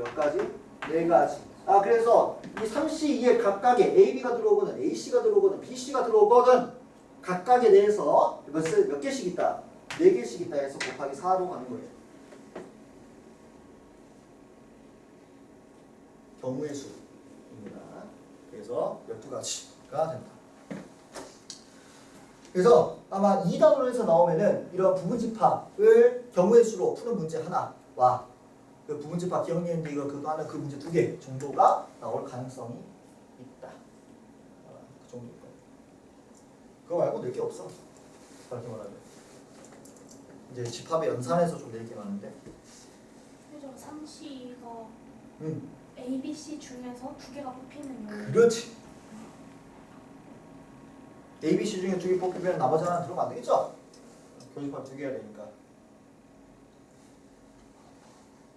몇 가지? 네 가지. 아 그래서 이 3C2에 각각에 AB가 들어오거든 AC가 들어오거든 BC가 들어오거든 각각에 대해서 몇 개씩 있다? 4개씩 있다 해서 곱하기 4로 가는 거예요. 경우의 수입니다. 그래서 12가지가 된다. 그래서 아마 2단원에서 나오면은 이런 부분집합을 경우의 수로 푸는 문제 하나와 그 부분집합 기억력인데 이거 그거 하나 그 문제 2개 정도가 나올 가능성이 있다. 그 정도일 거예요. 그거 말고 낼 게 없어. 그렇게 말하면 이제 집합의 연산에서 좀 낼 게 많은데. 그죠. 3C가 A, B, C 중에서 2개가 뽑히는 거예요. 그렇지. A, B, C 중에 2개 뽑히면 나머지 하나 들어가면 안 되겠죠? 교집합 2개 해야 되니까.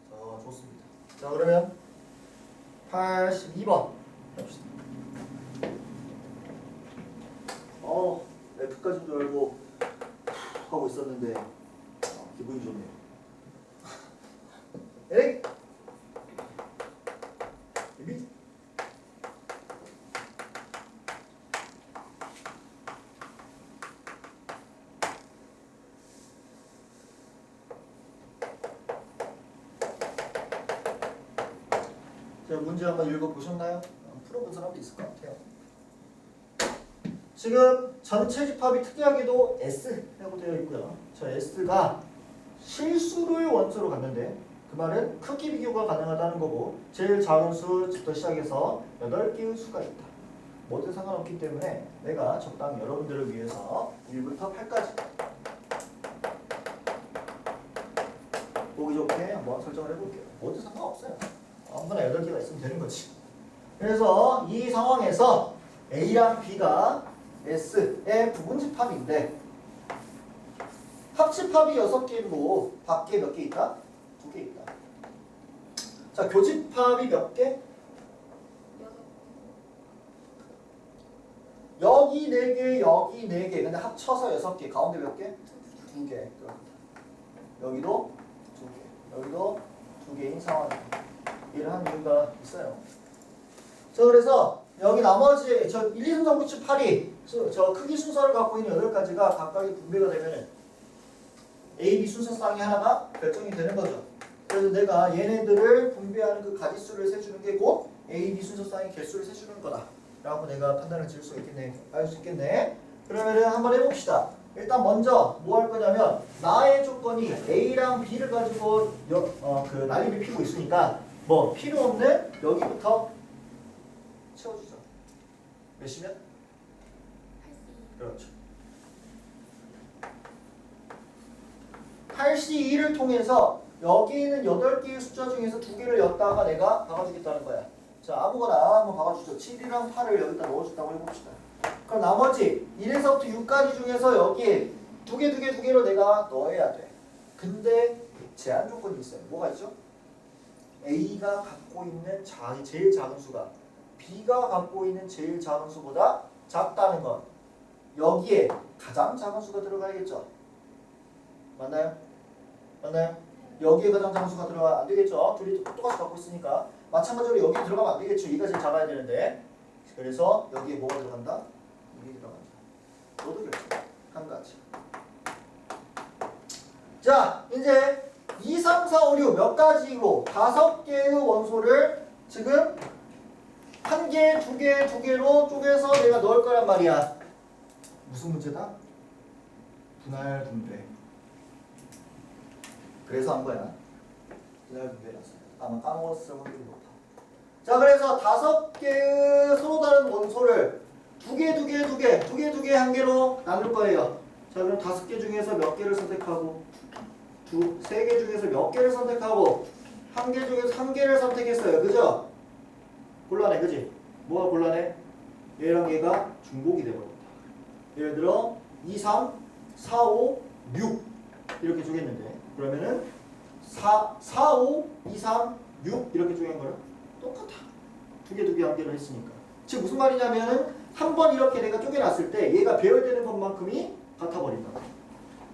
자, 좋습니다. 자, 그러면 82번 해봅시다. F까지인 줄 알고 하고 있었는데 기분이 좋네요. 에이! 이미? 자, 문제 한번 읽어보셨나요? 풀어본 사람도 있을 것 같아요. 지금 전체 집합이 특이하게도 S라고 되어 있고요. 저 S가 실수를 원소로 갖는데 그 말은 크기 비교가 가능하다는 거고 제일 작은 수부터 시작해서 8개의 수가 있다. 뭐든 상관없기 때문에 내가 적당히 여러분들을 위해서 1부터 8까지 보기 좋게 한번 설정을 해볼게요. 뭐든 상관없어요. 아무거나 8개가 있으면 되는 거지. 그래서 이 상황에서 A랑 B가 S의 부분집합인데 합집합이 6개고 밖에 몇 개 있다? 2개 있다. 자, 교집합이 몇 개? 여기 4개, 여기 4개. 근데 합쳐서 6개. 가운데 몇 개? 2개. 여기도 2개. 여기도 2개인 상황입니다. 이를 한 이유가 있어요. 자, 그래서 여기 나머지 저 1, 2, 3, 4, 5, 6, 7, 8이 저 크기 순서를 갖고 있는 8가지가 각각이 분배가 되면 A, B 순서쌍이 하나가 결정이 되는 거죠. 그래서 내가 얘네들을 분배하는 그 가지수를 세주는 게 곧 A, B 순서쌍의 개수를 세주는 거다 라고 내가 판단을 지을 수 있겠네. 알 수 있겠네. 그러면은 한번 해봅시다. 일단 먼저 뭐 할 거냐면 나의 조건이 A랑 B를 가지고 그 난리를 피고 있으니까 뭐 필요 없는 여기부터 채워주죠. 몇이면? 82. 그렇죠. 82를 통해서 여기 있는 8개의 숫자 중에서 2개를 였다가 내가 박아주겠다는 거야. 자, 아무거나 한번 박아주죠. 7이랑 8을 여기다 넣어준다고 해봅시다. 그럼 나머지 1에서부터 6까지 중에서 여기에 2개로 내가 넣어야 돼. 근데 제한 조건이 있어요. 뭐가 있죠? A가 갖고 있는 제일 작은 수가 B가 갖고 있는 제일 작은 수보다 작다는 건 여기에 가장 작은 수가 들어가야겠죠? 맞나요? 맞나요? 여기에 가장 작은 수가 들어가면 안 되겠죠? 둘이 똑같이 갖고 있으니까 마찬가지로 여기 들어가면 안 되겠죠? 얘가 제일 작아야 되는데 그래서 여기에 뭐가 들어간다? 이게 들어간다. 너도 결정. 한 가지. 자, 이제 2, 3, 4, 5, 6 몇 가지로 5개의 원소를 지금 1개, 2개, 2개로 쪼개서 내가 넣을 거란 말이야. 무슨 문제다? 분할 분배. 그래서 한 거야. 분할 분배라서. 아마 까먹었을 확률이 높아. 자, 그래서 5개의 서로 다른 원소를 2개 한 개로 나눌 거예요. 자, 그럼 5개 중에서 몇 개를 선택하고 3개 중에서 몇 개를 선택하고 1개 중에서 1개를 선택했어요. 그죠? 곤란해, 그지? 뭐가 곤란해? 얘랑 얘가 중복이 되버린다. 예를 들어 2, 3, 4, 5, 6 이렇게 쪼갰는데 그러면은 4, 5, 2, 3, 6 이렇게 쪼갠 거는 똑같아. 2개 한 개를 했으니까. 즉 무슨 말이냐면은 한 번 이렇게 내가 쪼개놨을 때 얘가 배열되는 것만큼이 같아버린다.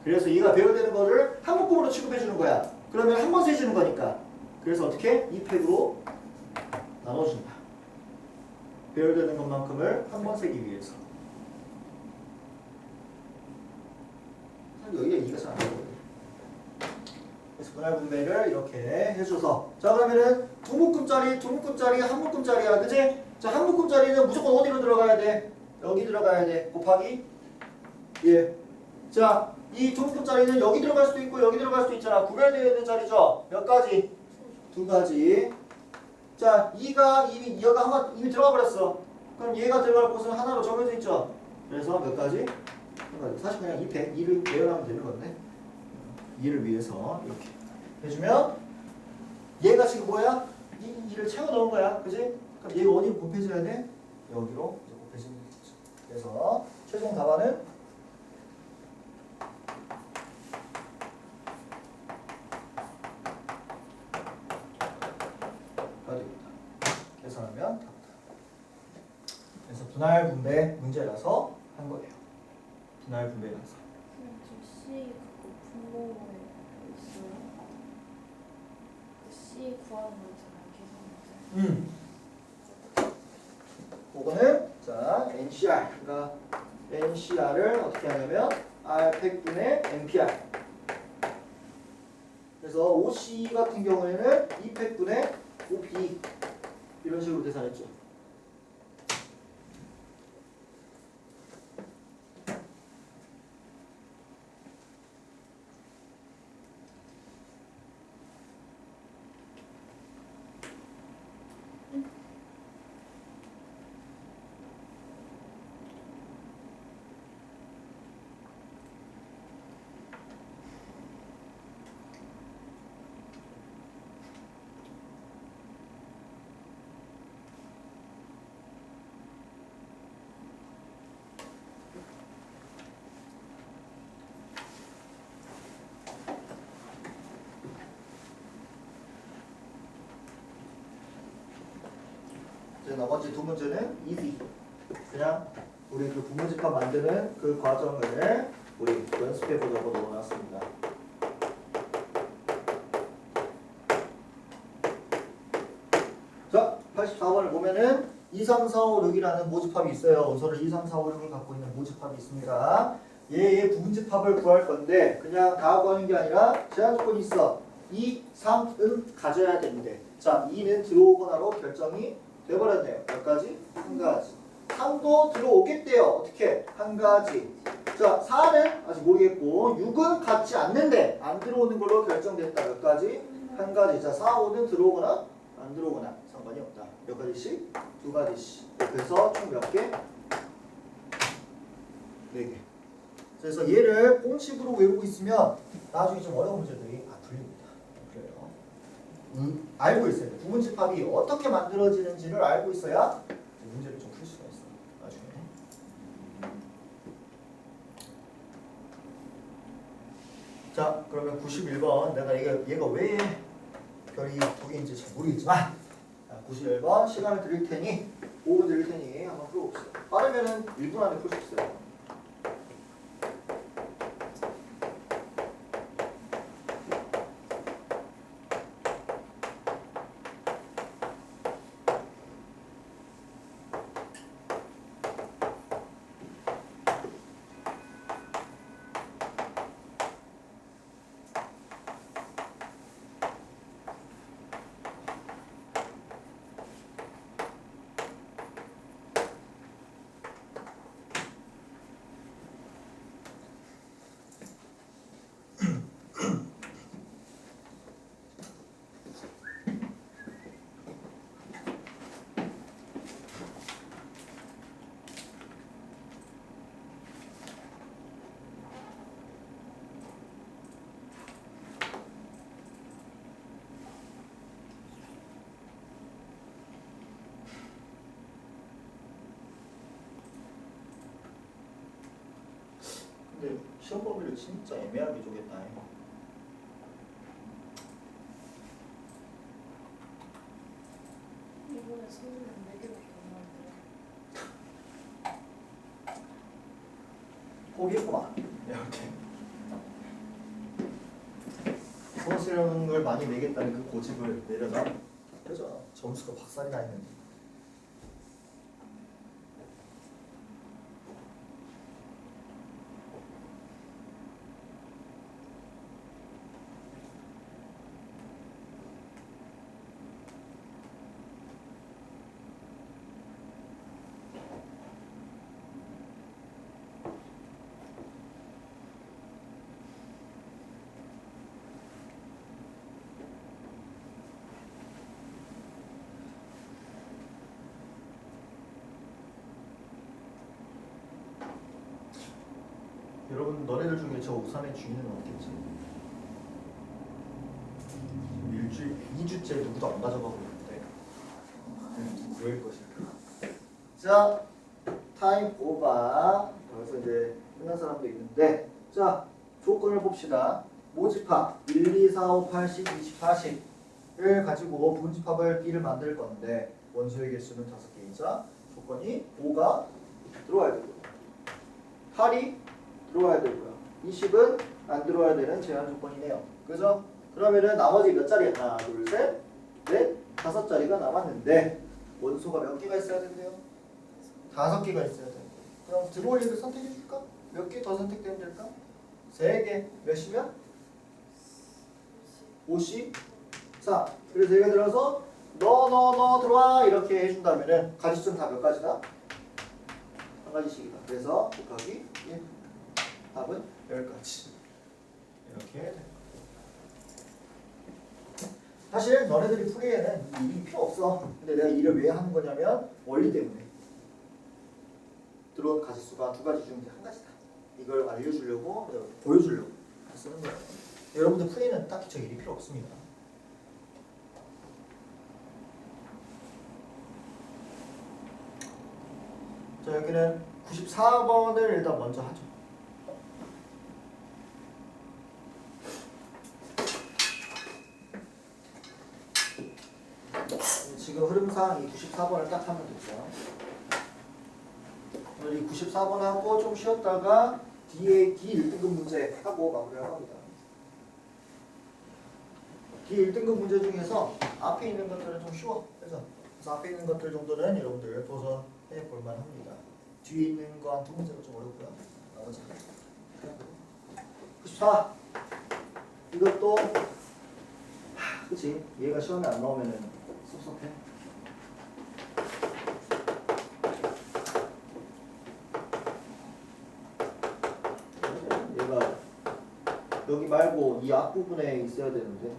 그래서 얘가 배열되는 거를 한 묶음으로 취급해 주는 거야. 그러면 한 번 세주는 거니까 그래서 어떻게? 2팩으로 나눠준다. 배열되는 것만큼을 한 번 세기 위해서. 사실 여기가 이해가 잘 안 되거든. 그래서 분할 분배를 이렇게 해줘서 자 그러면은 두 묶음짜리 한 묶음짜리야 그지? 자 한 묶음짜리는 무조건 어디로 들어가야 돼? 여기 들어가야 돼. 곱하기 예. 자 이 두 묶음짜리는 여기 들어갈 수도 있고 여기 들어갈 수도 있잖아. 구별되어 있는 자리죠. 몇 가지? 두 가지. 자 2가 이미 들어가 버렸어. 그럼 얘가 들어갈 곳은 하나로 정해져 있죠. 그래서 몇 가지? 한 가지. 사실 그냥 2를 배열하면 되는 건데 2를 위해서 이렇게 해주면 얘가 지금 뭐야? 2를 채워 넣은 거야. 그지? 그럼 얘가 어디로 곱해져야 돼? 여기로 곱해지는 거죠. 그래서 최종 답안은 가 됩니다. 계산하면 답니다. 그래서 분할 분배 문제라서 한 거예요. 분할 분배라서. 지금 C 그거 분모에 있어요. 그 C 구하는 거 있잖아요. 계산 문제. 그거는 자 NCR 그러니까 NCR을 어떻게 하냐면 R 팩분의 NPR. 그래서 OC 같은 경우에는 2팩분의 OP 이런 식으로 계산했죠. 이제 나머지 두 문제는 easy. 그냥 우리 그 부문집합 만드는 그 과정을 우리 연습해 보자고 넣어놨습니다. 자, 84번을 보면은 2, 3, 4, 5, 6이라는 모집합이 있어요. 원소를 2, 3, 4, 5, 6을 갖고 있는 모집합이 있습니다. 얘의 부분집합을 구할 건데 그냥 다 구하는 게 아니라 제한 조건이 있어. 2, 3은 가져야 되는데 자, 2는 들어오거나로 결정이 돼버렸네요. 몇 가지? 한 가지. 3도 들어오겠대요. 어떻게? 한 가지. 자, 4는 아직 모르겠고 6은 같지 않는데 안 들어오는 걸로 결정됐다. 몇 가지? 한 가지. 자, 4, 5는 들어오거나 안 들어오거나 상관이 없다. 몇 가지씩? 두 가지씩. 그래서 총 몇 개? 4개. 그래서 얘를 공식으로 외우고 있으면 나중에 좀 어려운 문제들이 풀립니다. 그래요. 알고 있어야 돼. 부분집합이 어떻게 만들어지는지를 알고 있어야 문제를 좀 풀 수가 있어. 나중에. 자, 그러면 91번 내가 얘가 왜 별이 두 개인지 잘 모르겠지만 자, 91번 시간을 드릴 테니 5분 드릴 테니 한번 풀어봅시다. 빠르면은 1분 안에 풀 수 있어요. 근데 시험 범위를 진짜 애매하게 쪼갰다. 이번에 선생님 4개밖에 안 나왔는데. 포기했구만. 이렇게. 소스 같은 걸 많이 내겠다는 그 고집을 내려놔. 그죠? 점수가 박살이 나 있는데. 여러분 너네들 중에 저 우산의 주인은 없겠지? 일주일, 2주째 누구도 안 가져가고 있는데 왜일 것일까? 자, 타임 오버. 그래서 이제 끝난 사람도 있는데, 자 조건을 봅시다. 모집합 1, 2, 4, 5, 8, 10, 20, 40을 가지고 부분집합을 B를 만들 건데 원소의 개수는 5개이자 조건이 5가 들어와야 되고 8이 들어와야 되고요. 20은 안 들어와야 되는 제한 조건이네요. 그죠? 그러면은 나머지 몇 자리? 하나, 둘, 셋, 넷, 5자리가 남았는데 원소가 몇 개가 있어야 된대요? 5개가 있어야 돼. 그럼 들어올 일을 선택해 줄까? 몇 개 더 선택되면 될까? 3개. 몇이면? 54. 그래서 예를 들어서 너 들어와 이렇게 해준다면은 가지점 다 몇 가지다? 한 가지씩이다. 그래서 곱하기 1. 답은 10가지. 이렇게 될 거야. 사실 너네들이 풀이에는 이 일이 필요 없어. 근데 내가 일을 왜 하는 거냐면 원리 때문에. 들어온 가지수가 2가지 중에 한 가지다. 이걸 알려주려고 보여주려고 쓰는 거예요. 여러분들 풀이는 딱히 저 일이 필요 없습니다. 자 여기는 94번을 일단 먼저 하죠. 지금 흐름상 이 94번을 딱 하면 되죠. 이 94번하고 좀 쉬었다가 뒤에 D1등급 문제 하고 마무리할 겁니다. D1등급 문제 중에서 앞에 있는 것들은 좀 쉬워. 그래서 앞에 있는 것들 정도는 여러분들 도전해 볼만 합니다. 뒤에 있는 거 한 2문제가 좀 어렵고요. 나머지 94. 이것도 그치? 얘가 시험에 안 나오면은 섭섭해. 얘가 여기 말고 이 앞부분에 있어야 되는데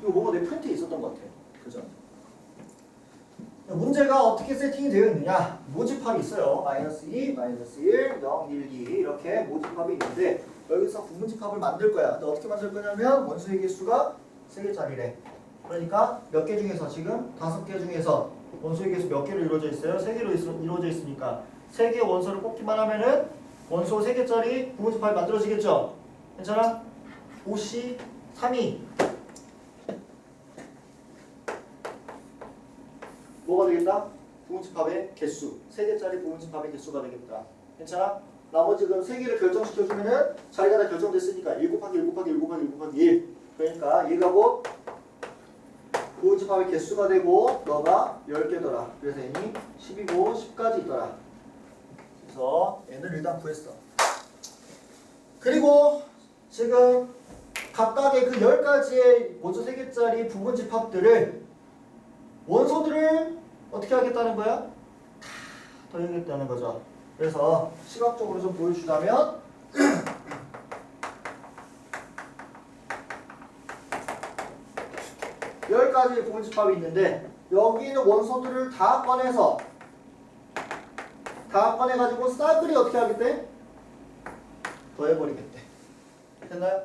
이거 뭐가 내 프린트에 있었던 것 같아. 그죠? 문제가 어떻게 세팅이 되어 있느냐? 모집합이 있어요. -2, -1, 0, 1, 2 이렇게 모집합이 있는데 여기서 부문집합을 만들 거야. 근데 어떻게 만들 거냐면 원소의 개수가 3개짜리래. 그러니까 몇 개 중에서 지금 5개 중에서 원소의 개수 몇 개로 이루어져 있어요? 3개로 이루어져 있으니까 3개 원소를 뽑기만 하면은 원소 3개짜리 부문집합이 만들어지겠죠? 괜찮아? 5C 3이 뭐가 되겠다? 부문집합의 개수 3개짜리 부문집합의 개수가 되겠다. 괜찮아? 나머지 그럼 3개를 결정시켜주면은 자리가 다 결정됐으니까 1 곱하기 1 곱하기 1 곱하기 1 곱하기 1 그러니까 얘가 뭐 부문집합의 개수가 되고 너가 10개더라. 그래서 n이 10이고 10까지 있더라. 그래서 n을 일단 구했어. 그리고 지금 각각의 그 10가지의 원소 3개짜리 부문집합들을 원소들을 어떻게 하겠다는 거야? 다 더해야겠다는 거죠. 그래서 시각적으로 좀 보여주자면 10가지의 부문집합이 있는데 여기 있는 원소들을 다 꺼내가지고 싸그리 어떻게 하겠대? 더해버리겠대. 됐나요?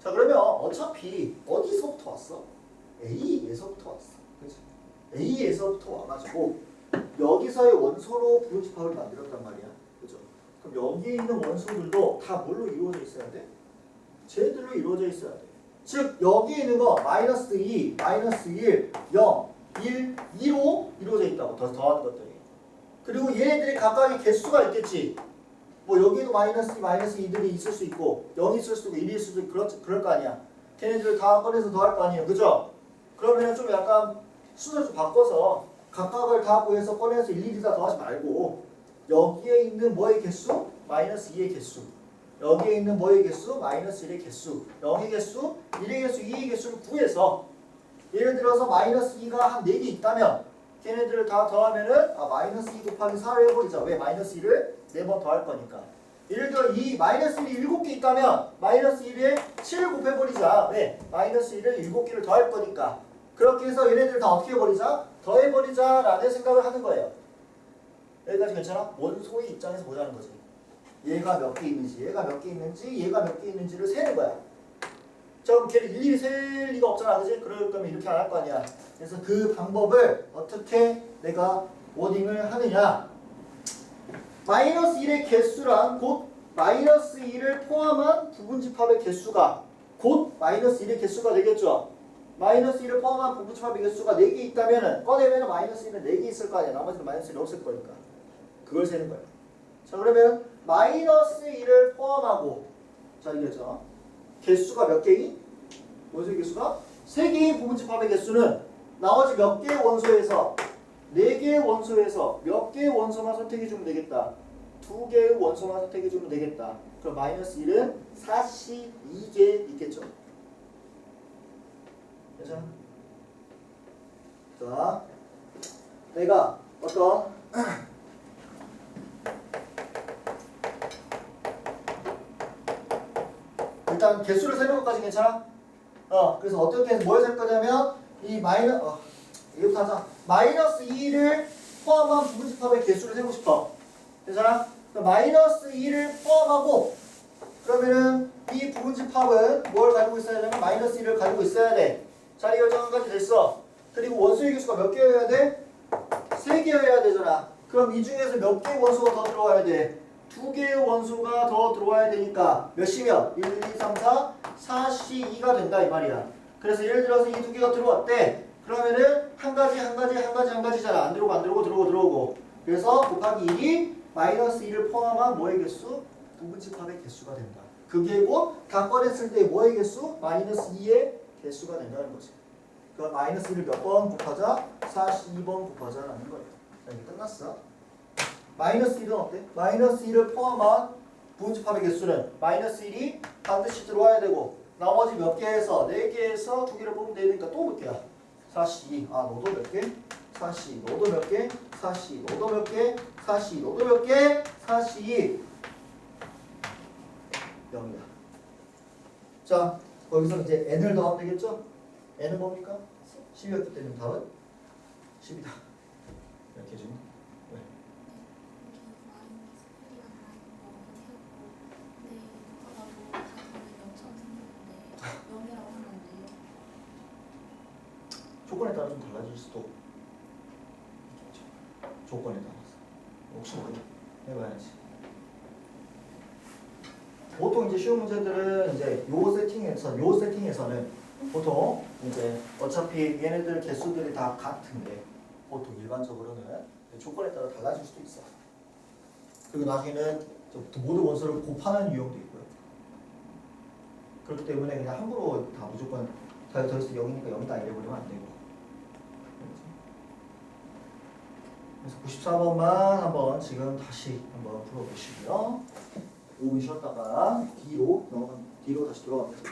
자 그러면 어차피 어디서부터 왔어? A에서부터 왔어. 그치? A에서부터 와가지고 여기서의 원소로 부분집합을 만들었단 말이야. 그죠? 그럼 여기에 있는 원소들도 다 뭘로 이루어져 있어야 돼? 쟤들로 이루어져 있어야 돼. 즉 여기에 있는 거 마이너스 2, 마이너스 1, 0, 1, 2로 이루어져 있다고 더하는 것들이. 그리고 얘네들이 각각의 개수가 있겠지. 뭐 여기에도 마이너스 2, 마이너스 2들이 있을 수 있고 0이 있을 수도 있고 1이 있을 수도 있고 그럴 거 아니야. 걔네들 다 꺼내서 더할 거 아니에요. 그죠? 그러면 좀 약간 순서를 좀 바꿔서 각각을 다 구해서 꺼내서 일일이 다 더하지 말고 여기에 있는 뭐의 개수? 마이너스 2의 개수. 여기에 있는 뭐의 개수? 마이너스 1의 개수. 0의 개수, 1의 개수, 2의 개수를 구해서 예를 들어서 마이너스 2가 한 4개 있다면 걔네들을 다 더하면은 마이너스 2 곱하기 4를 해버리자. 왜? 마이너스 1을 4번 더할 거니까. 예를 들어 이 마이너스 1이 7개 있다면 마이너스 1에 7을 곱해버리자. 왜? 마이너스 1을 7개를 더할 거니까. 그렇게 해서 얘네들 다 어떻게 해버리자? 더해버리자 라는 생각을 하는 거예요. 여기까지 괜찮아? 원소의 입장에서 보자는 거지. 얘가 몇 개 있는지, 얘가 몇 개 있는지, 얘가 몇 개 있는지를 세는 거야. 자, 그럼 걔를 일일이 셀 리가 없잖아, 그지? 그럴 거면 이렇게 안 할 거 아니야. 그래서 그 방법을 어떻게 내가 워딩을 하느냐. 마이너스 1의 개수란 곧 마이너스 1을 포함한 부분집합의 개수가 곧 마이너스 1의 개수가 되겠죠. 마이너스 1을 포함한 부분집합의 개수가 4개 있다면 꺼내면 마이너스 1은 4개 있을 거 아니야. 나머지는 마이너스 1이 없을 거니까. 그걸 세는 거야. 자, 그러면 마이너스 1을 포함하고 자, 이거죠. 개수가 몇 개인? 원소의 개수가 3개인 부분집합의 개수는 나머지 몇 개의 원소에서 4개의 원소에서 몇 개의 원소만 선택해주면 되겠다. 2개의 원소만 선택해주면 되겠다. 그럼 마이너스 1은 42개 있겠죠. 괜찮아? 자, 내가 어떤 일단 개수를 세는 것까지 괜찮아? 그래서 어떻게 해서 뭘 셀 거냐면 이 이거부터 하자. 마이너스 2를 포함한 부분집합의 개수를 세고 싶어. 괜찮아? 마이너스 2를 포함하고 그러면은 이 부분집합은 뭘 가지고 있어야 되냐면 마이너스 1을 가지고 있어야 돼. 자리 결정 한 가지 됐어. 그리고 원소의 개수가 몇 개여야 돼? 3개여야 되잖아. 그럼 이 중에서 몇 개의 원소가 더 들어와야 돼? 2개의 원소가 더 들어와야 되니까 몇이면? 1, 2, 3, 4, 42가 된다 이 말이야. 그래서 예를 들어서 이 2개가 들어왔대. 그러면은 한 가지잖아. 안 들어오고 들어오고. 그래서 곱하기 1이 마이너스 1을 포함한 뭐의 개수? 부분집합의 개수가 된다. 그게 곧 다 꺼냈을 때 뭐의 개수? 마이너스 2의 개수가 된다는 거지. 그 마이너스 1을 몇 번 곱하자? 42번 곱하자라는 거예요. 자, 이제 끝났어. 마이너스 1은 어때? 마이너스 1을 포함한 부분집합의 개수는 마이너스 1이 반드시 들어와야 되고 나머지 몇 개에서 4개에서 2개를 뽑으면 되니까 또 몇 개야? 42. 너도 몇 개? 42. 너도 몇 개? 42. 너도 몇 개? 42. 너도 몇 개? 42. 0이야. 자, 거기서 이제 n을 더하면 되겠죠? n은 뭡니까? 10이었기 때문에 답은 10이다. 이렇게 해주면 왜? 조건에 따라 좀 달라질 수도 있겠죠. 조건에 따라서. 혹시 모르 해봐야지. 보통 이제 쉬운 문제들은 이제 요 세팅에서는 보통 이제 어차피 얘네들 개수들이 다 같은데 보통 일반적으로는 조건에 따라 달라질 수도 있어. 그리고 나중에는 모든 원소를 곱하는 유형도 있고요. 그렇기 때문에 그냥 함부로 다 무조건 더해서 0이니까 0이다 이래버리면 안 되고. 그래서 94번만 한번 지금 다시 한번 풀어보시고요. 5분 쉬었다가 뒤로 다시 들어갑니다.